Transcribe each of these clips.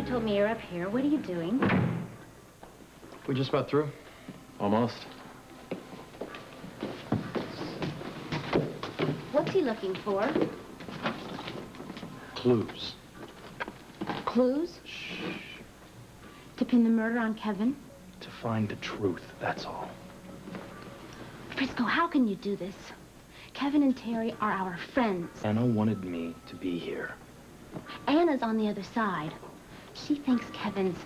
you told me you're up here. What are you doing? We just about through. Almost. What's he looking for? Clues. Clues? Shh. To pin the murder on Kevin? To find the truth, that's all. Frisco, how can you do this? Kevin and Terry are our friends. Anna wanted me to be here. Anna's on the other side. She thinks Kevin's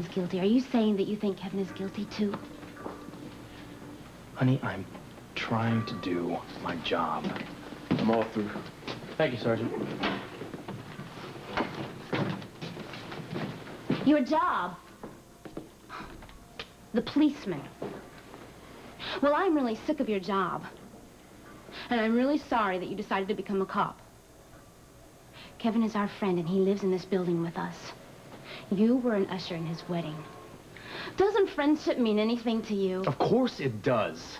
guilty. Are you saying that you think Kevin is guilty, too? Honey, I'm trying to do my job. I'm all through. Thank you, Sergeant. Your job? The policeman. Well, I'm really sick of your job. And I'm really sorry that you decided to become a cop. Kevin is our friend, and he lives in this building with us. You were an usher in his wedding. Doesn't friendship mean anything to you? Of course it does.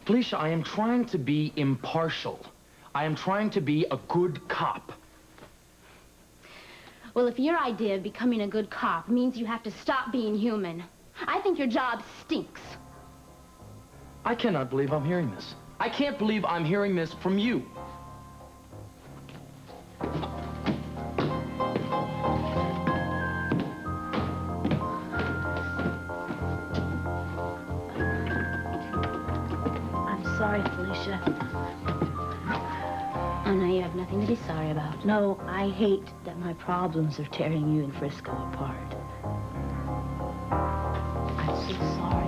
Felicia, I am trying to be impartial. I am trying to be a good cop. Well, if your idea of becoming a good cop means you have to stop being human, I think your job stinks. I cannot believe I'm hearing this. I can't believe I'm hearing this from you. I'm sorry, Felicia. Oh, no, you have nothing to be sorry about. No, I hate that my problems are tearing you and Frisco apart. I'm so sorry.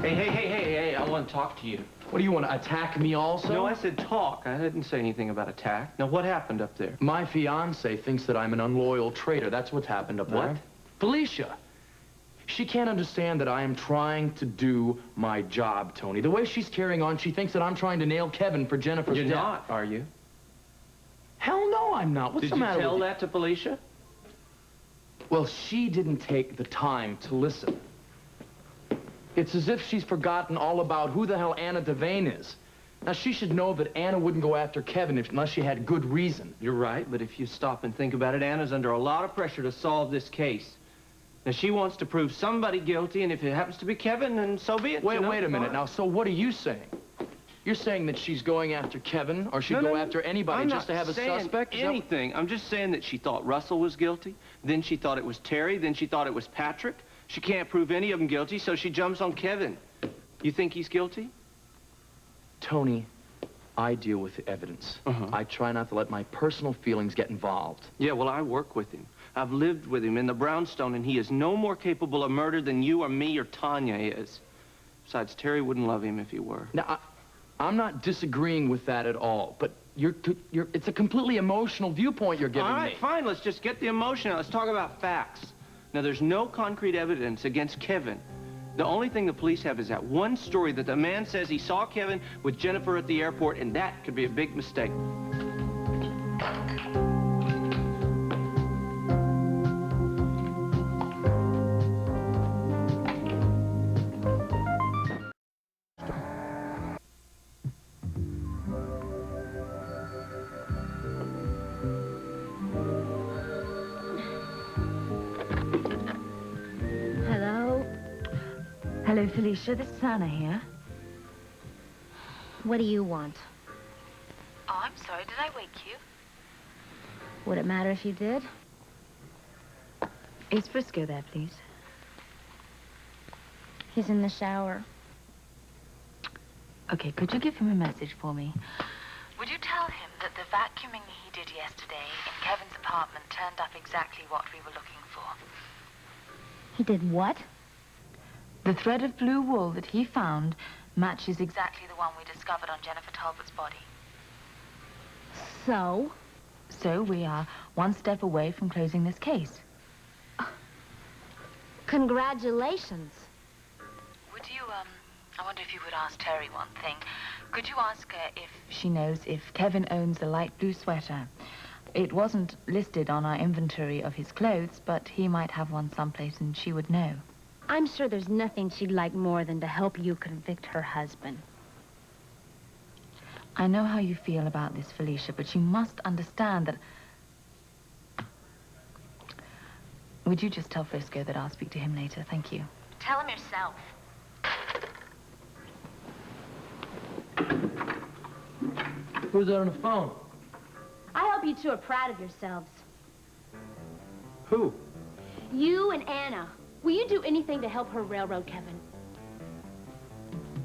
Hey, I want to talk to you. What do you want to attack me also? No, I said talk. I didn't say anything about attack. Now, what happened up there? My fiance thinks that I'm an unloyal traitor. That's what's happened up there. What? Felicia. She can't understand that I am trying to do my job, Tony. The way she's carrying on, she thinks that I'm trying to nail Kevin for Jennifer's death. You're not, are you? Hell no, I'm not. What's the matter with you? Did you tell that to Felicia? Well, she didn't take the time to listen. It's as if she's forgotten all about who the hell Anna Devane is. Now, she should know that Anna wouldn't go after Kevin unless she had good reason. You're right, but if you stop and think about it, Anna's under a lot of pressure to solve this case. Now, she wants to prove somebody guilty, and if it happens to be Kevin, then so be it. Wait a minute. Now, so what are you saying? You're saying that she's going after Kevin, or she'd go after anybody just to have a suspect? I'm not saying anything. I'm just saying that she thought Russell was guilty, then she thought it was Terry, then she thought it was Patrick. She can't prove any of them guilty, so she jumps on Kevin. You think he's guilty? Tony, I deal with the evidence. I try not to let my personal feelings get involved. Yeah, well, I work with him. I've lived with him in the Brownstone, and he is no more capable of murder than you or me or Tanya is. Besides, Terry wouldn't love him if he were. Now, I'm not disagreeing with that at all, but it's a completely emotional viewpoint you're giving me. All right, fine, let's just get the emotion out. Let's talk about facts. Now, there's no concrete evidence against Kevin. The only thing the police have is that one story that the man says he saw Kevin with Jennifer at the airport, and that could be a big mistake. Hello, Felicia. This is Anna here. What do you want? Oh, I'm sorry. Did I wake you? Would it matter if you did? Is Frisco there, please? He's in the shower. Okay, could you give him a message for me? Would you tell him that the vacuuming he did yesterday in Kevin's apartment turned up exactly what we were looking for? He did what? The thread of blue wool that he found matches exactly the one we discovered on Jennifer Talbot's body. So? So we are one step away from closing this case. Congratulations. Would you, I wonder if you would ask Terry one thing. Could you ask her if she knows if Kevin owns a light blue sweater? It wasn't listed on our inventory of his clothes, but he might have one someplace and she would know. I'm sure there's nothing she'd like more than to help you convict her husband. I know how you feel about this, Felicia, but you must understand that... Would you just tell Frisco that I'll speak to him later? Thank you. Tell him yourself. Who's that on the phone? I hope you two are proud of yourselves. Who? You and Anna. Will you do anything to help her railroad Kevin?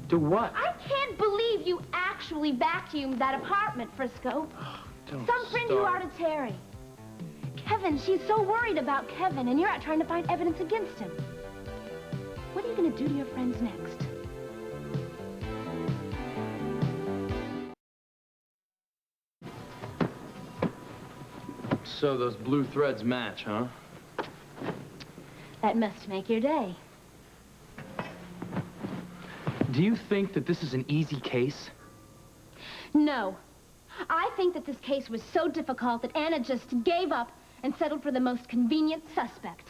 Do what? I can't believe you actually vacuumed that apartment, Frisco. Don't Some friend you are to Terry. Kevin, she's so worried about Kevin, and you're out trying to find evidence against him. What are you going to do to your friends next? So those blue threads match, huh? That must make your day. Do you think that this is an easy case? No. I think that this case was so difficult that Anna just gave up and settled for the most convenient suspect.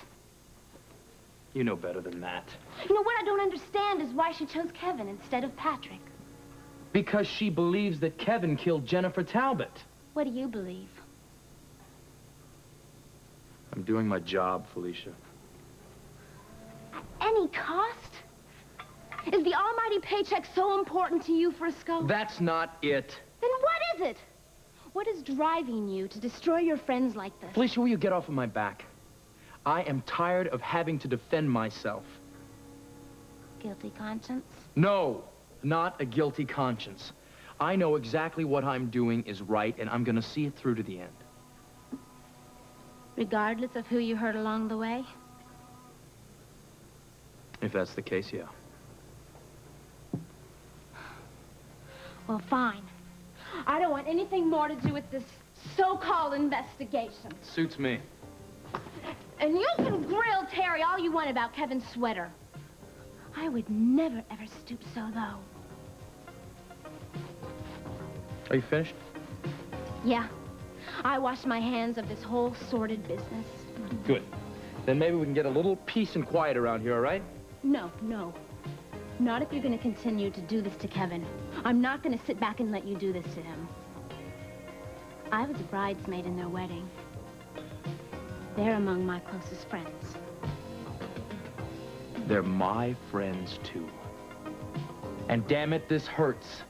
You know better than that. You know, what I don't understand is why she chose Kevin instead of Patrick. Because she believes that Kevin killed Jennifer Talbot. What do you believe? I'm doing my job, Felicia. At any cost? Is the almighty paycheck so important to you, Frisco? That's not it. Then what is it? What is driving you to destroy your friends like this? Felicia, will you get off of my back? I am tired of having to defend myself. Guilty conscience? No, not a guilty conscience. I know exactly what I'm doing is right, and I'm going to see it through to the end. Regardless of who you hurt along the way? If that's the case, yeah. Well, fine. I don't want anything more to do with this so-called investigation. Suits me. And you can grill Terry all you want about Kevin's sweater. I would never, ever stoop so low. Are you finished? Yeah. I washed my hands of this whole sordid business. Good. Then maybe we can get a little peace and quiet around here, all right? No, no. Not if you're going to continue to do this to Kevin. I'm not going to sit back and let you do this to him. I was a bridesmaid in their wedding. They're among my closest friends. They're my friends, too. And damn it, this hurts.